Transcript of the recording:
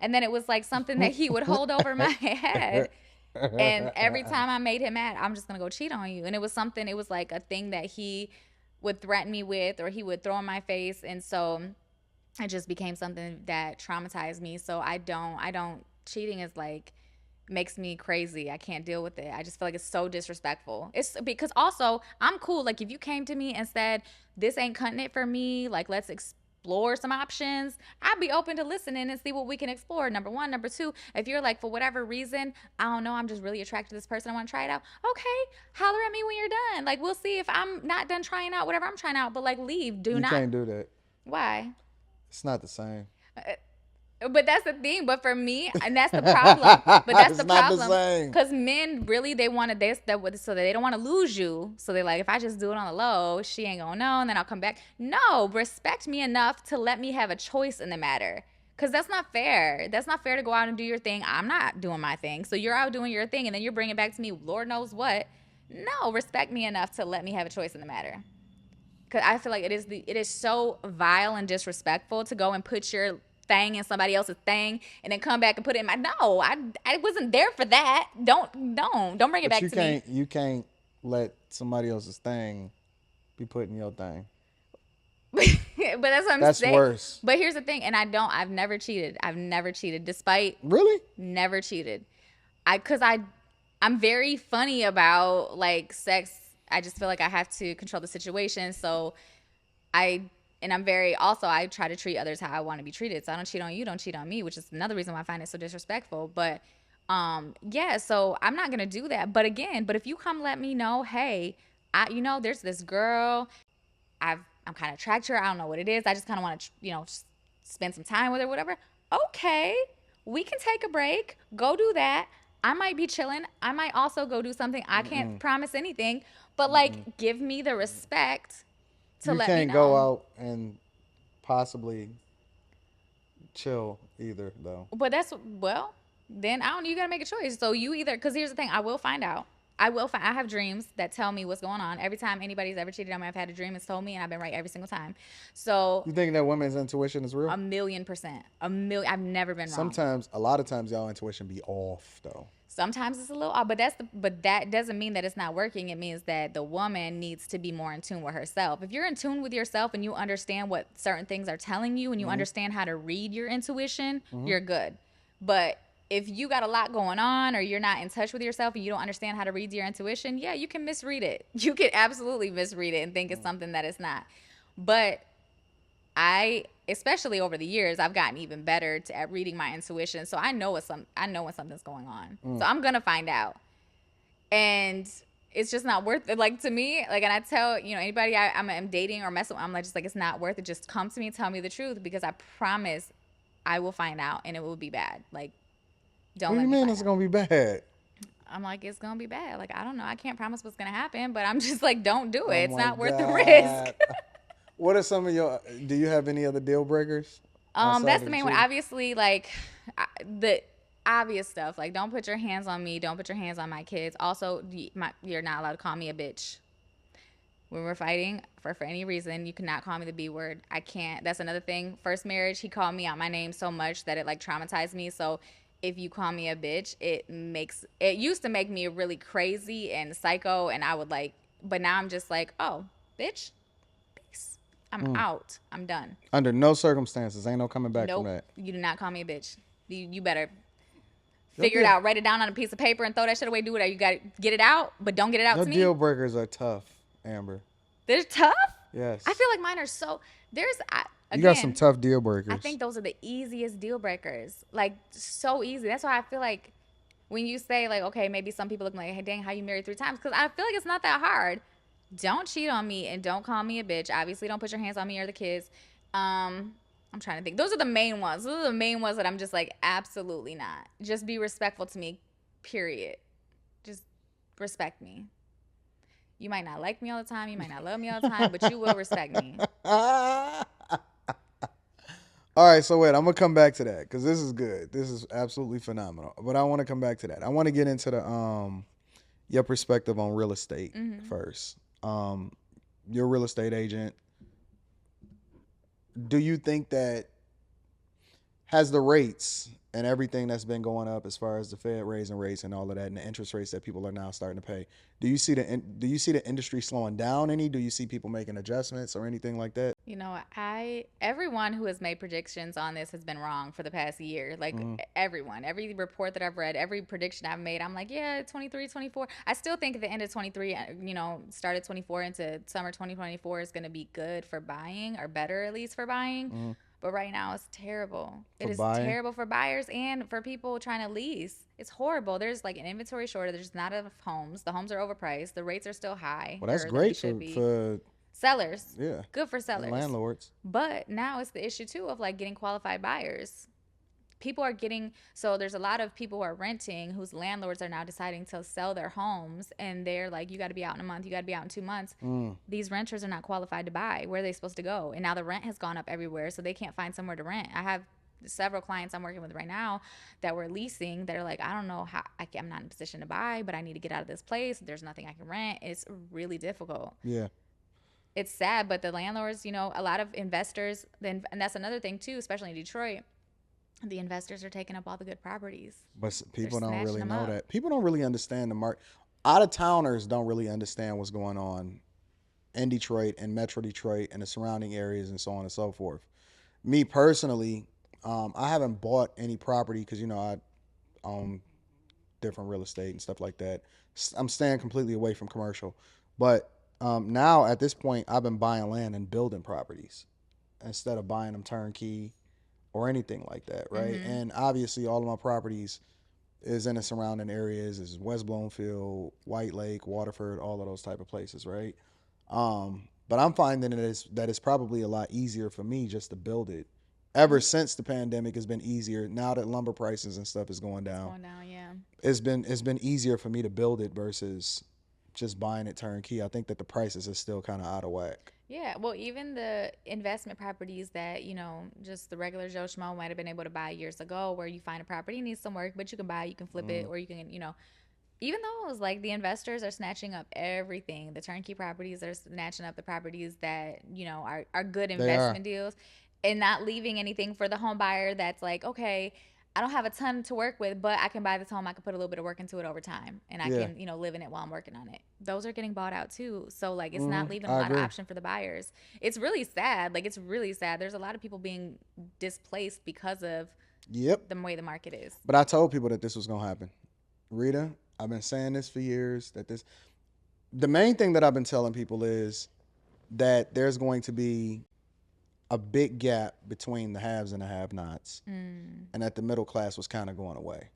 And then it was like something that he would hold over my head. And every time I made him mad, I'm just going to go cheat on you. And it was something, it was like a thing that he would threaten me with, or he would throw in my face. And so it just became something that traumatized me. So cheating is like, makes me crazy. I can't deal with it. I just feel like it's so disrespectful. It's because also I'm cool. Like if you came to me and said, this ain't cutting it for me, like let's explore some options, I'd be open to listening and see what we can explore. Number one. Number two, if you're like, for whatever reason, I don't know, I'm just really attracted to this person, I want to try it out. Okay, holler at me when you're done. Like we'll see if I'm not done trying out whatever I'm trying out, but like leave. Do You not. can't do that. Why? It's not the same. But that's the thing. But for me, and that's the problem. But that's It's the not the problem. same. Because men really, they want to, so that they don't want to lose you. So they're like, if I just do it on the low, she ain't gonna know, and then I'll come back. No, respect me enough to let me have a choice in the matter. Because that's not fair. That's not fair to go out and do your thing. I'm not doing my thing. So you're out doing your thing, and then you're bringing back to me, Lord knows what. No, respect me enough to let me have a choice in the matter. Because I feel like it is so vile and disrespectful to go and put your thing in somebody else's thing and then come back and put it in my. No, I wasn't there for that. Don't bring it But back to me. you can't let somebody else's thing be put in your thing. But that's what I'm That's saying. worse. But here's the thing, and I've never cheated. I've never cheated, despite Really? never cheated. I'm very funny about like sex. I just feel like I have to control the situation. So I and I'm very also I try to treat others how I want to be treated. So I don't cheat on you, don't cheat on me, which is another reason why I find it so disrespectful. But yeah, so I'm not gonna do that. But again, but if you come let me know, hey, there's this girl, I'm kind of attracted to her. I don't know what it is. I just kind of want to just spend some time with her, whatever. Okay, we can take a break. Go do that. I might be chilling. I might also go do something. I can't promise anything, but like give me the respect to You let me can't go know. out and possibly chill either, though. But then I don't. You gotta make a choice. So you either, because here's the thing, I will find out. I have dreams that tell me what's going on. Every time anybody's ever cheated on me, I've had a dream. It's told me, and I've been right every single time. So You think that women's intuition is real? 1,000,000%, a million. I've never been wrong. Sometimes, a lot of times, y'all intuition be off though. Sometimes it's a little odd, but that doesn't mean that it's not working. It means that the woman needs to be more in tune with herself. If you're in tune with yourself and you understand what certain things are telling you and you understand how to read your intuition, you're good. But if you got a lot going on or you're not in touch with yourself and you don't understand how to read your intuition, yeah, you can misread it. You can absolutely misread it and think it's something that it's not. But especially over the years, I've gotten even better at reading my intuition. So I know when something's going on. So I'm gonna find out, and it's just not worth it. Like to me, like, and I tell anybody I'm dating or messing with, I'm like just like it's not worth it. Just come to me, tell me the truth, because I promise I will find out, and it will be bad. Like What don't do you let me mean find it's out. gonna be bad? I'm like it's gonna be bad. Like I don't know. I can't promise what's gonna happen, but I'm just like don't do it. Oh It's my not worth the risk. god. What are some of your? Do you have any other deal breakers outside That's of the the main one. cheating? Obviously, like the obvious stuff. Like, don't put your hands on me. Don't put your hands on my kids. Also, you're not allowed to call me a bitch when we're fighting for any reason. You cannot call me the B word. I can't. That's another thing. First marriage, he called me out my name so much that it like traumatized me. So if you call me a bitch, it used to make me really crazy and psycho, and I would like. But now I'm just like, oh, bitch, peace. I'm out. I'm done. Under no circumstances, ain't no coming back from Nope. that. You do not call me a bitch. You better Your figure it deal, out. Write it down on a piece of paper and throw that shit away. Do whatever. You got to get it out, but don't get it out your to me. deal breakers are tough, Amber. They're tough. I Yes, feel like mine are so. you got some Again, tough deal I breakers. think those are the easiest deal breakers. Like, so easy. That's why I feel like when you say, like, okay, maybe some people look like, hey, dang, how you married 3 times? Because I feel like it's not that hard. Don't cheat on me and don't call me a bitch. Obviously, don't put your hands on me or the kids. I'm trying to think. Those are the main ones. Those are the main ones that I'm just like, absolutely not. Just be respectful to me, period. Just respect me. You might not like me all the time. You might not love me all the time, but you will respect me. All right, so wait, I'm gonna come back to that because this is good. This is absolutely phenomenal. But I want to come back to that. I want to get into the your perspective on real estate first. You're a real estate agent. Do you think that has the rates and everything that's been going up as far as the Fed raising rates and all of that, and the interest rates that people are now starting to pay, do you see the industry slowing down any? Do you see people making adjustments or anything like that? You know, I everyone who has made predictions on this has been wrong for the past year. Like Mm-hmm. everyone, every report that I've read, every prediction I've made, I'm like, yeah, 23, 24. I still think at the end of 23, started 24 into summer 2024 is going to be good for buying, or better at least for buying. Mm-hmm. But right now it's terrible. For It is buying. terrible for buyers and for people trying to lease. It's horrible. There's like an inventory shortage. There's not enough homes. The homes are overpriced. The rates are still high, Well, that's or that they great should for be. Sellers, yeah, good for and sellers. landlords. But now it's the issue too of like getting qualified buyers. People are getting, so there's a lot of people who are renting whose landlords are now deciding to sell their homes, and they're like, you got to be out in a month, you got to be out in 2 months. Mm. These renters are not qualified to buy. Where are they supposed to go? And now the rent has gone up everywhere, so they can't find somewhere to rent. I have several clients I'm working with right now that were leasing that are like, I don't know how, I'm not in a position to buy, but I need to get out of this place. There's nothing I can rent. It's really difficult. Yeah. It's sad, but the landlords, a lot of investors, then, and that's another thing too, especially in Detroit, the investors are taking up all the good properties. But They're people don't snatching really them know up. that. People don't really understand the market. Out of towners don't really understand what's going on in Detroit and Metro Detroit and the surrounding areas and so on and so forth. Me personally, I haven't bought any property because I own different real estate and stuff like that. I'm staying completely away from commercial. But now at this point, I've been buying land and building properties instead of buying them turnkey or anything like that, right? Mm-hmm. And obviously, all of my properties is in the surrounding areas, is West Bloomfield, White Lake, Waterford, all of those type of places, right? But I'm finding that it's probably a lot easier for me just to build it. Ever since the pandemic, has been easier. Now that lumber prices and stuff is going It's down, going down, yeah. it's been easier for me to build it versus just buying it turnkey. I think that the prices are still kind of out of whack. Yeah, well, even the investment properties that, just the regular Joe Schmo might have been able to buy years ago, where you find a property needs some work, but you can buy, you can flip it, Mm, or you can, even those, like the investors are snatching up everything. The turnkey properties are snatching up the properties that, are good they are. investment deals, and not leaving anything for the home buyer that's like, okay, I don't have a ton to work with, but I can buy this home. I can put a little bit of work into it over time, and I Yeah. can, live in it while I'm working on it. Those are getting bought out too. So like, it's not leaving a I lot of agree. option for the buyers. It's really sad. Like, it's really sad. There's a lot of people being displaced because of Yep. the way the market is. But I told people that this was gonna happen. Rita, I've been saying this for years. The main thing that I've been telling people is that there's going to be a big gap between the haves and the have-nots, Mm, and that the middle class was kind of going away.